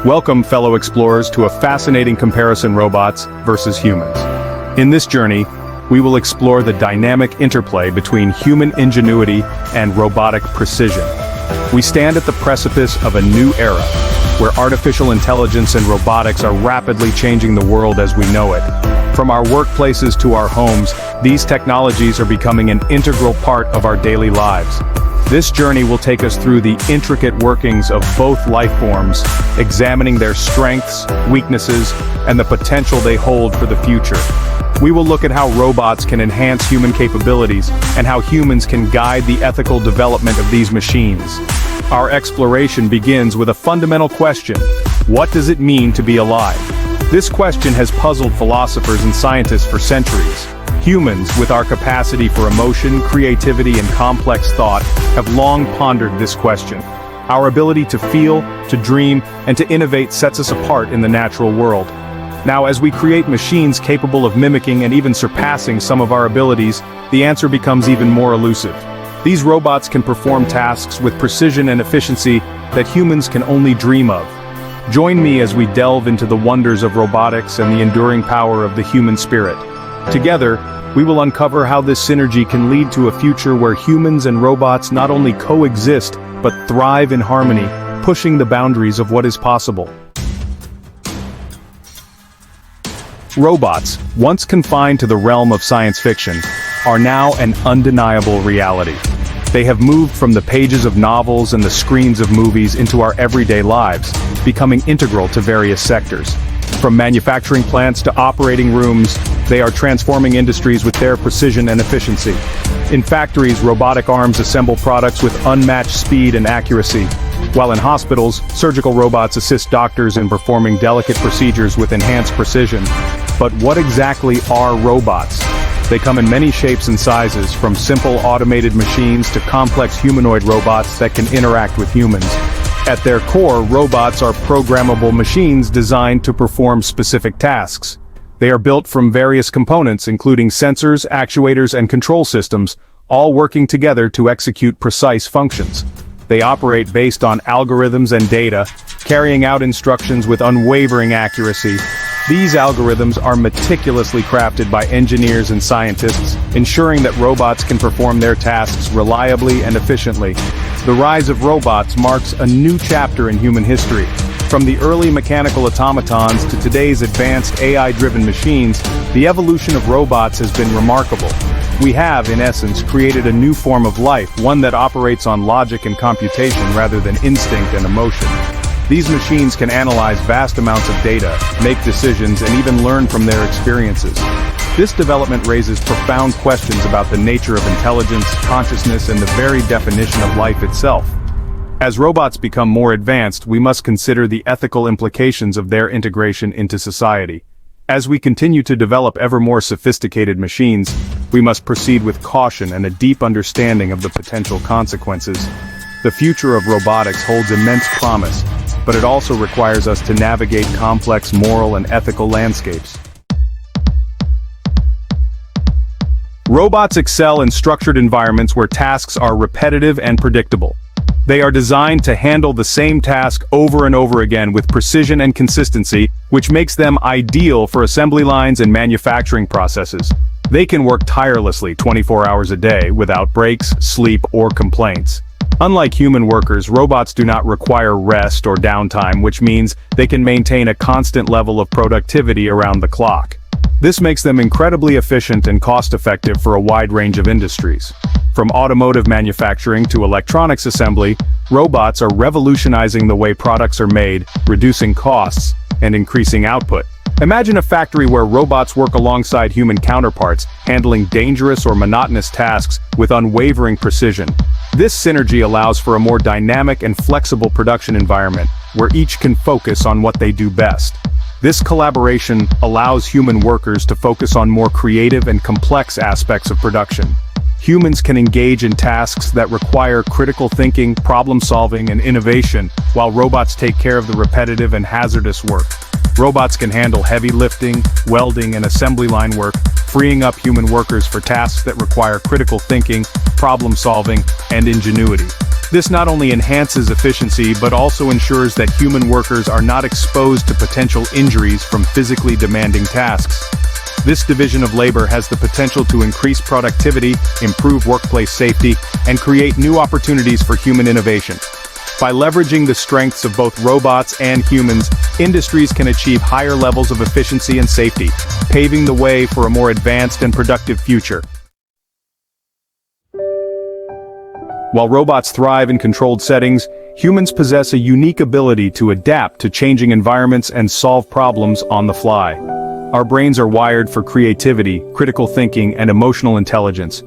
Welcome, fellow explorers, to a fascinating comparison: robots versus humans. In this journey, we will explore the dynamic interplay between human ingenuity and robotic precision. We stand at the precipice of a new era, where artificial intelligence and robotics are rapidly changing the world as we know it. From our workplaces to our homes, these technologies are becoming an integral part of our daily lives. This journey will take us through the intricate workings of both life forms, examining their strengths, weaknesses, and the potential they hold for the future. We will look at how robots can enhance human capabilities and how humans can guide the ethical development of these machines. Our exploration begins with a fundamental question: what does it mean to be alive? This question has puzzled philosophers and scientists for centuries. Humans, with our capacity for emotion, creativity, and complex thought, have long pondered this question. Our ability to feel, to dream, and to innovate sets us apart in the natural world. Now, as we create machines capable of mimicking and even surpassing some of our abilities, the answer becomes even more elusive. These robots can perform tasks with precision and efficiency that humans can only dream of. Join me as we delve into the wonders of robotics and the enduring power of the human spirit. Together, we will uncover how this synergy can lead to a future where humans and robots not only coexist, but thrive in harmony, pushing the boundaries of what is possible. Robots, once confined to the realm of science fiction, are now an undeniable reality. They have moved from the pages of novels and the screens of movies into our everyday lives, becoming integral to various sectors. From manufacturing plants to operating rooms, they are transforming industries with their precision and efficiency. In factories, robotic arms assemble products with unmatched speed and accuracy, while in hospitals, surgical robots assist doctors in performing delicate procedures with enhanced precision. But what exactly are robots? They come in many shapes and sizes, from simple automated machines to complex humanoid robots that can interact with humans. At their core, robots are programmable machines designed to perform specific tasks. They are built from various components, including sensors, actuators, and control systems, all working together to execute precise functions. They operate based on algorithms and data, carrying out instructions with unwavering accuracy. These algorithms are meticulously crafted by engineers and scientists, ensuring that robots can perform their tasks reliably and efficiently. The rise of robots marks a new chapter in human history. From the early mechanical automatons to today's advanced AI-driven machines, the evolution of robots has been remarkable. We have, in essence, created a new form of life, one that operates on logic and computation rather than instinct and emotion. These machines can analyze vast amounts of data, make decisions, and even learn from their experiences. This development raises profound questions about the nature of intelligence, consciousness, and the very definition of life itself. As robots become more advanced, we must consider the ethical implications of their integration into society. As we continue to develop ever more sophisticated machines, we must proceed with caution and a deep understanding of the potential consequences. The future of robotics holds immense promise, but it also requires us to navigate complex moral and ethical landscapes. Robots excel in structured environments where tasks are repetitive and predictable. They are designed to handle the same task over and over again with precision and consistency, which makes them ideal for assembly lines and manufacturing processes. They can work tirelessly 24 hours a day without breaks, sleep, or complaints. Unlike human workers, robots do not require rest or downtime, which means they can maintain a constant level of productivity around the clock. This makes them incredibly efficient and cost-effective for a wide range of industries. From automotive manufacturing to electronics assembly, robots are revolutionizing the way products are made, reducing costs, and increasing output. Imagine a factory where robots work alongside human counterparts, handling dangerous or monotonous tasks with unwavering precision. This synergy allows for a more dynamic and flexible production environment, where each can focus on what they do best. This collaboration allows human workers to focus on more creative and complex aspects of production. Humans can engage in tasks that require critical thinking, problem-solving, and innovation, while robots take care of the repetitive and hazardous work. Robots can handle heavy lifting, welding, and assembly line work, freeing up human workers for tasks that require critical thinking, problem-solving, and ingenuity. This not only enhances efficiency but also ensures that human workers are not exposed to potential injuries from physically demanding tasks. This division of labor has the potential to increase productivity, improve workplace safety, and create new opportunities for human innovation. By leveraging the strengths of both robots and humans, industries can achieve higher levels of efficiency and safety, paving the way for a more advanced and productive future. While robots thrive in controlled settings, humans possess a unique ability to adapt to changing environments and solve problems on the fly. Our brains are wired for creativity, critical thinking, and emotional intelligence.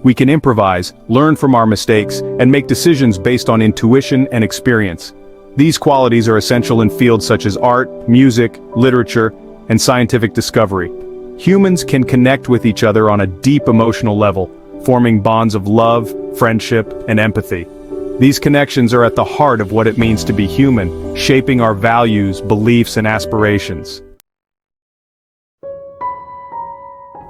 We can improvise, learn from our mistakes, and make decisions based on intuition and experience. These qualities are essential in fields such as art, music, literature, and scientific discovery. Humans can connect with each other on a deep emotional level, forming bonds of love, friendship, and empathy. These connections are at the heart of what it means to be human, shaping our values, beliefs, and aspirations.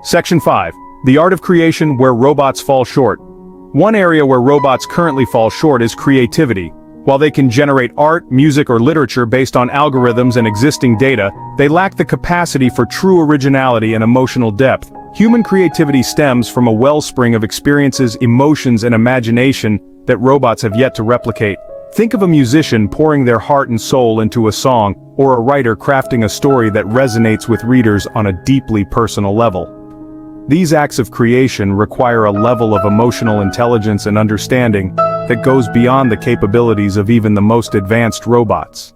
Section 5. The art of creation where robots fall short. One area where robots currently fall short is creativity. While they can generate art, music, or literature based on algorithms and existing data, they lack the capacity for true originality and emotional depth. Human creativity stems from a wellspring of experiences, emotions, and imagination that robots have yet to replicate. Think of a musician pouring their heart and soul into a song, or a writer crafting a story that resonates with readers on a deeply personal level. These acts of creation require a level of emotional intelligence and understanding that goes beyond the capabilities of even the most advanced robots.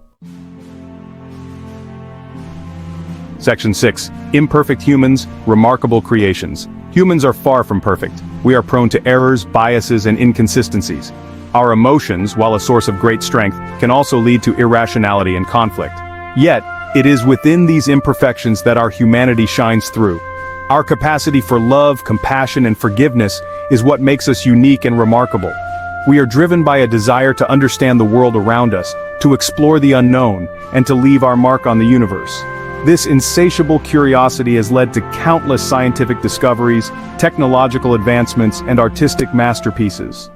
Section 6. Imperfect humans, remarkable creations. Humans are far from perfect. We are prone to errors, biases, and inconsistencies. Our emotions, while a source of great strength, can also lead to irrationality and conflict. Yet, it is within these imperfections that our humanity shines through. Our capacity for love, compassion, and forgiveness is what makes us unique and remarkable. We are driven by a desire to understand the world around us, to explore the unknown, and to leave our mark on the universe. This insatiable curiosity has led to countless scientific discoveries, technological advancements, and artistic masterpieces.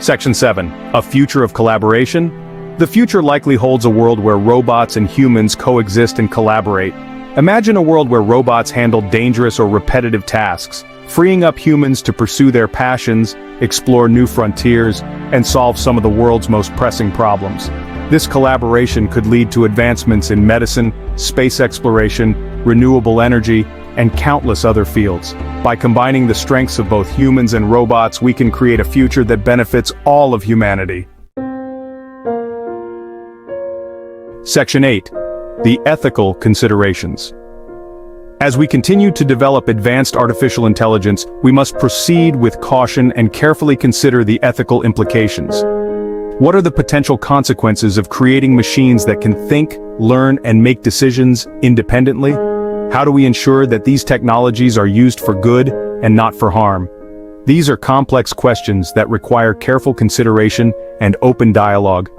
Section 7. A future of collaboration? The future likely holds a world where robots and humans coexist and collaborate. Imagine a world where robots handle dangerous or repetitive tasks, freeing up humans to pursue their passions, explore new frontiers, and solve some of the world's most pressing problems. This collaboration could lead to advancements in medicine, space exploration, renewable energy, and countless other fields. By combining the strengths of both humans and robots, we can create a future that benefits all of humanity. Section 8. The ethical considerations. As we continue to develop advanced artificial intelligence, we must proceed with caution and carefully consider the ethical implications. What are the potential consequences of creating machines that can think, learn, and make decisions independently? How do we ensure that these technologies are used for good and not for harm? These are complex questions that require careful consideration and open dialogue.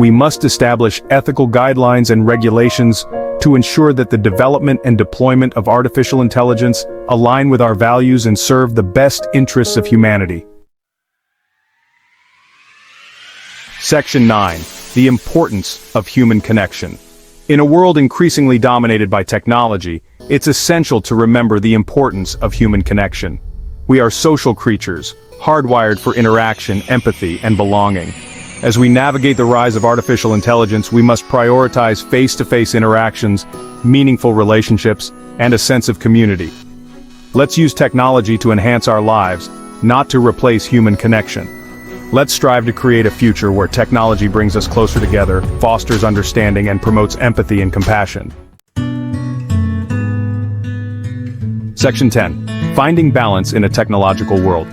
We must establish ethical guidelines and regulations to ensure that the development and deployment of artificial intelligence align with our values and serve the best interests of humanity. Section 9. The importance of human connection. In a world increasingly dominated by technology, it's essential to remember the importance of human connection. We are social creatures, hardwired for interaction, empathy, and belonging. As we navigate the rise of artificial intelligence, we must prioritize face-to-face interactions, meaningful relationships, and a sense of community. Let's use technology to enhance our lives, not to replace human connection. Let's strive to create a future where technology brings us closer together, fosters understanding, and promotes empathy and compassion. Section 10. Finding balance in a technological world.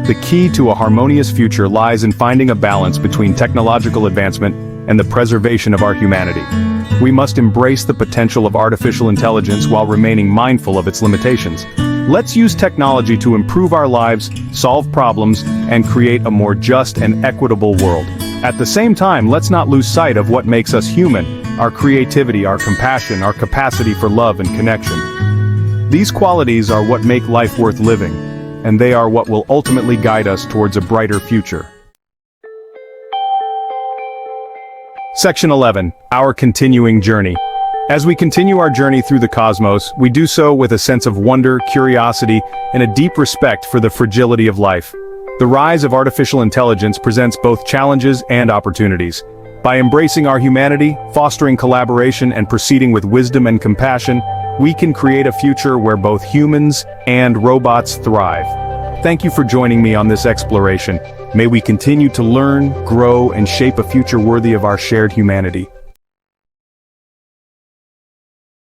The key to a harmonious future lies in finding a balance between technological advancement and the preservation of our humanity. We must embrace the potential of artificial intelligence while remaining mindful of its limitations. Let's use technology to improve our lives, solve problems, and create a more just and equitable world. At the same time, let's not lose sight of what makes us human: our creativity, our compassion, our capacity for love and connection. These qualities are what make life worth living. and they are what will ultimately guide us towards a brighter future. Section 11. Our continuing journey. As we continue our journey through the cosmos, we do so with a sense of wonder, curiosity, and a deep respect for the fragility of life. The rise of artificial intelligence presents both challenges and opportunities. By embracing our humanity, fostering collaboration, and proceeding with wisdom and compassion, we can create a future where both humans and robots thrive. Thank you for joining me on this exploration. May we continue to learn, grow, and shape a future worthy of our shared humanity.